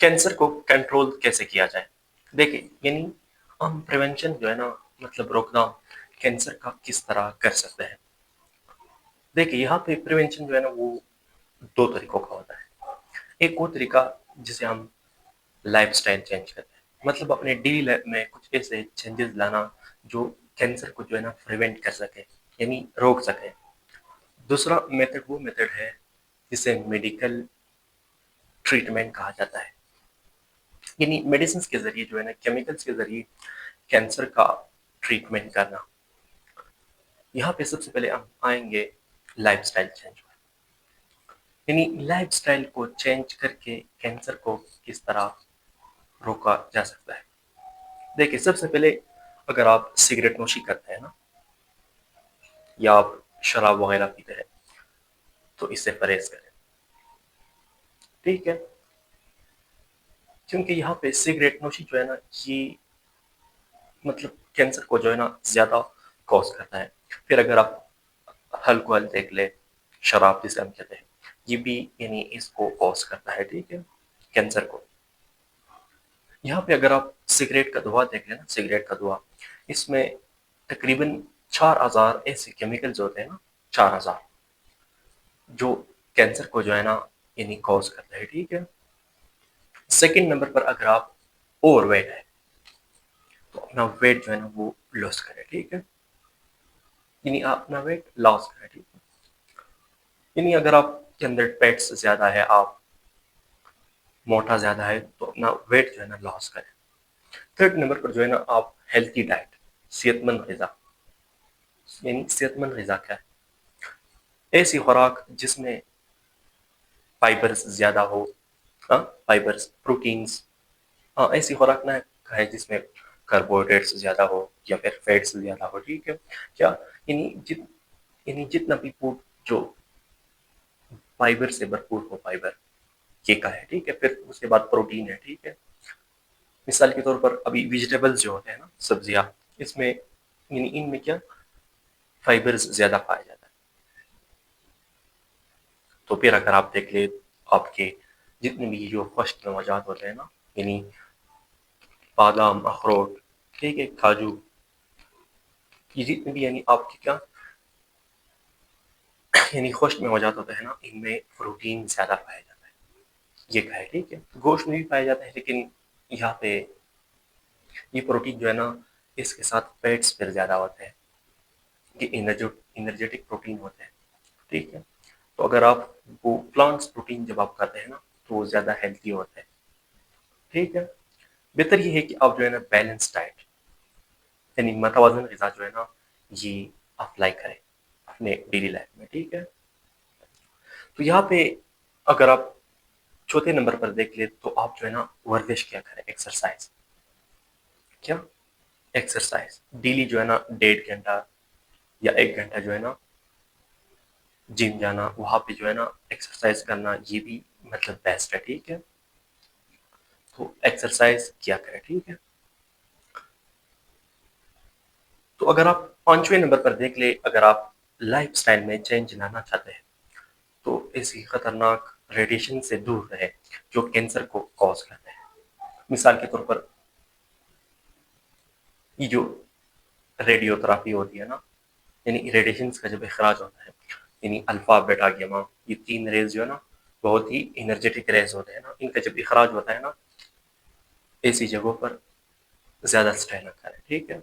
Cancer को control कैसे किया जाए। देखिए यानी हम प्रिवेंशन जो है ना मतलब रोकथाम कैंसर का किस तरह कर सकते हैं। देखिए यहाँ पे प्रिवेंशन जो है ना वो दो तरीकों का होता है। एक वो तरीका जिसे हम लाइफस्टाइल चेंज करते हैं, मतलब अपने डेली लाइफ में कुछ ऐसे चेंजेस लाना जो कैंसर को जो है ना प्रिवेंट कर सके यानी रोक सके। दूसरा मेथड वो मेथड है जिसे मेडिकल ट्रीटमेंट कहा जाता है, यानी मेडिसिन के जरिए जो है ना केमिकल्स के जरिए कैंसर का ट्रीटमेंट करना। यहाँ पे सबसे पहले हम आएंगे लाइफस्टाइल चेंज, यानी लाइफस्टाइल को चेंज करके कैंसर को किस तरह रोका जा सकता है। देखिए सबसे पहले अगर आप सिगरेट नोशी करते हैं ना या आप शराब वगैरह पीते हैं तो इससे परहेज करें, ठीक है। क्योंकि यहाँ पे सिगरेट नोशी जो है ना ये मतलब कैंसर को जो है ना ज्यादा कॉज करता है। फिर अगर आप अल्कोहल देख ले, शराब जिसे हम कहते हैं, ये भी यानी इसको कॉज करता है, ठीक है, कैंसर को। यहाँ पे अगर आप सिगरेट का धुआं देख लेना, सिगरेट का धुआं इसमें तकरीबन 4000 ऐसे केमिकल्स होते हैं ना, 4000 जो कैंसर को जो है ना यानी कॉज करता है, ठीक है। सेकंड नंबर पर अगर आप ओवरवेट है तो अपना वेट जो है ना वो लॉस करें, ठीक है, यानी आप अपना वेट लॉस करें, ठीक है। यानी अगर आपके अंदर फैट्स ज्यादा है, आप मोटा ज्यादा है तो अपना वेट जो है ना लॉस करें। थर्ड नंबर पर जो है ना आप हेल्थी डाइट, सेहतमंद ग़िज़ा, यानी सेहतमंद ग़िज़ा क्या है, ऐसी खुराक जिसमें फाइबर्स ज़्यादा हो, हाँ फाइबर्स प्रोटीन्स, हाँ ऐसी खुराक ना खाए जिसमें कार्बोहाइड्रेट्स ज़्यादा हो या फिर फैट्स ज़्यादा हो, ठीक है। क्या यानी जितना भी फूड जो फाइबर से भरपूर हो, फाइबर ये का है, ठीक है। फिर उसके बाद प्रोटीन है, ठीक है। मिसाल के तौर पर अभी वेजिटेबल्स जो होते हैं ना, सब्जियां, इसमें यानी इनमें क्या फाइबर्स ज्यादा पाया जाता है। तो फिर अगर आप देख ले आपके जितने भी जो फर्स्ट नवाजात होते हैं ना, यानी बादाम, अखरोट, ठीक है, काजू, ये जितने भी यानी आपके क्या यानी खुश्क नवाजात होते हैं ना, इनमें प्रोटीन ज्यादा पाया जाता है, ये का है, ठीक है। गोश्त में भी पाया जाता है लेकिन यहाँ पे ये प्रोटीन जो है ना इसके साथ फैट्स फिर ज्यादा होते हैं, ये एनर्जेटिक प्रोटीन होते हैं, ठीक है। तो अगर आप वो प्लांट्स प्रोटीन जब आप खाते हैं ना तो वो ज्यादा हेल्थी होते हैं, ठीक है। बेहतर ये है कि आप जो है ना बैलेंस डाइट यानी मतवाजन ग़िज़ा जो है ना ये अप्लाई करें अपने डेली लाइफ में, ठीक है। तो यहाँ पे अगर आप चौथे नंबर पर देख ले तो आप जो है ना वर्जिश क्या करें, एक्सरसाइज, क्या एक्सरसाइज डेली जो है ना 1.5 घंटा या 1 घंटा जो है ना जिम जाना, वहां पे जो है ना एक्सरसाइज करना, ये भी मतलब बेस्ट है, ठीक है। तो एक्सरसाइज किया करें, ठीक है। तो अगर आप 5वें नंबर पर देख ले, अगर आप लाइफ स्टाइल में चेंज लाना चाहते हैं तो ऐसी खतरनाक रेडिएशन से दूर रहे जो कैंसर को कॉज करते हैं। मिसाल के तौर पर ये जो रेडियोथेरापी होती है ना, यानी रेडिएशन का जब इखराज होता है, यानी अल्फा बीटा गामा, ये 3 रेज जो है ना बहुत ही एनर्जेटिक रेज होते हैं ना, इनका जब इखराज होता है ना ऐसी जगहों पर ज्यादा स्टे न करें, ठीक है।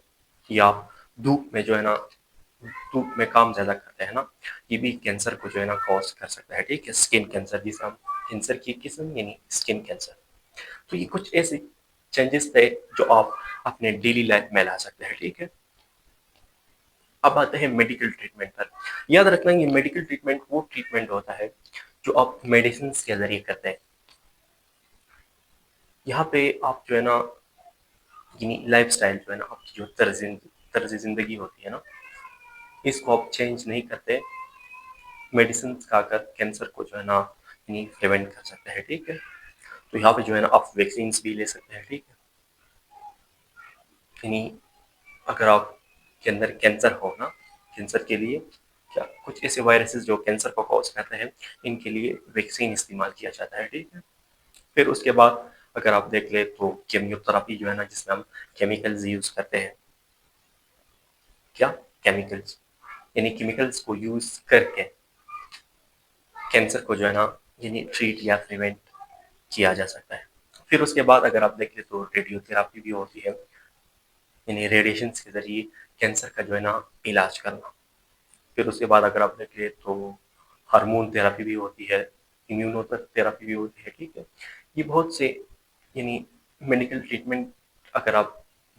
या धूप में जो है ना धूप में काम ज्यादा करते हैं ना, ये भी कैंसर को जो है ना कॉज कर सकता है, ठीक है। स्किन कैंसर जिसे हम कैंसर की किस्म यानी स्किन कैंसर। तो ये कुछ ऐसे चेंजेस थे जो आप अपने डेली लाइफ में ला सकते हैं, ठीक है। अब आते हैं मेडिकल ट्रीटमेंट पर। याद रखना ये मेडिकल ट्रीटमेंट वो ट्रीटमेंट होता है जो आप मेडिसिन के जरिए करते हैं। यहाँ पे आप जो है ना यानी लाइफ स्टाइल जो है ना आपकी जो तर्ज जिंदगी होती है ना, इसको आप चेंज नहीं करते, मेडिसिन खाकर कैंसर को जो है ना यानी प्रिवेंट कर सकते हैं, ठीक है। तो यहाँ पे जो है ना आप वैक्सीन भी ले सकते हैं, ठीक है। यानी अगर आप के अंदर कैंसर हो ना, कैंसर के लिए क्या कुछ ऐसे वायरसेस जो कैंसर को कॉज करते हैं, इनके लिए वैक्सीन इस्तेमाल किया जाता है, ठीक है। फिर उसके बाद اگر آپ دیکھ لیں تو کیمیوتھراپی جو ہے نا، جس میں ہم کیمیکلز یوز کرتے ہیں، کیا کیمیکلز، یعنی کیمیکلز کو یوز کر کے کینسر کو جو ہے نا یعنی ٹریٹ یا پریونٹ کیا جا سکتا ہے۔ پھر اس کے بعد اگر آپ دیکھ لیں تو ریڈیو تھراپی بھی ہوتی ہے، یعنی ریڈیشنس کے ذریعے کینسر کا جو ہے نا علاج کرنا۔ پھر اس کے بعد اگر آپ دیکھ لیں تو ہارمون تھراپی بھی ہوتی ہے، امیونو تھراپی بھی ہوتی ہے، ٹھیک ہے۔ یہ بہت سے یعنی میڈیکل ٹریٹمنٹ اگر آپ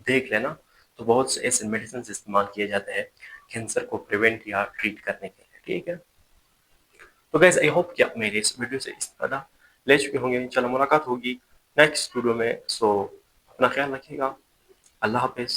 دیکھ لیں نا تو بہت سے ایسے میڈیسنس استعمال کیے جاتے ہیں کینسر کو پریونٹ یا ٹریٹ کرنے کے لیے، ٹھیک ہے۔ تو گیس آئی ہوپ کہ آپ میرے اس ویڈیو سے استفادہ لے چکے ہوں گے۔ انشاءاللہ ملاقات ہوگی نیکسٹ ویڈیو میں، سو اپنا خیال رکھیے گا، اللہ حافظ۔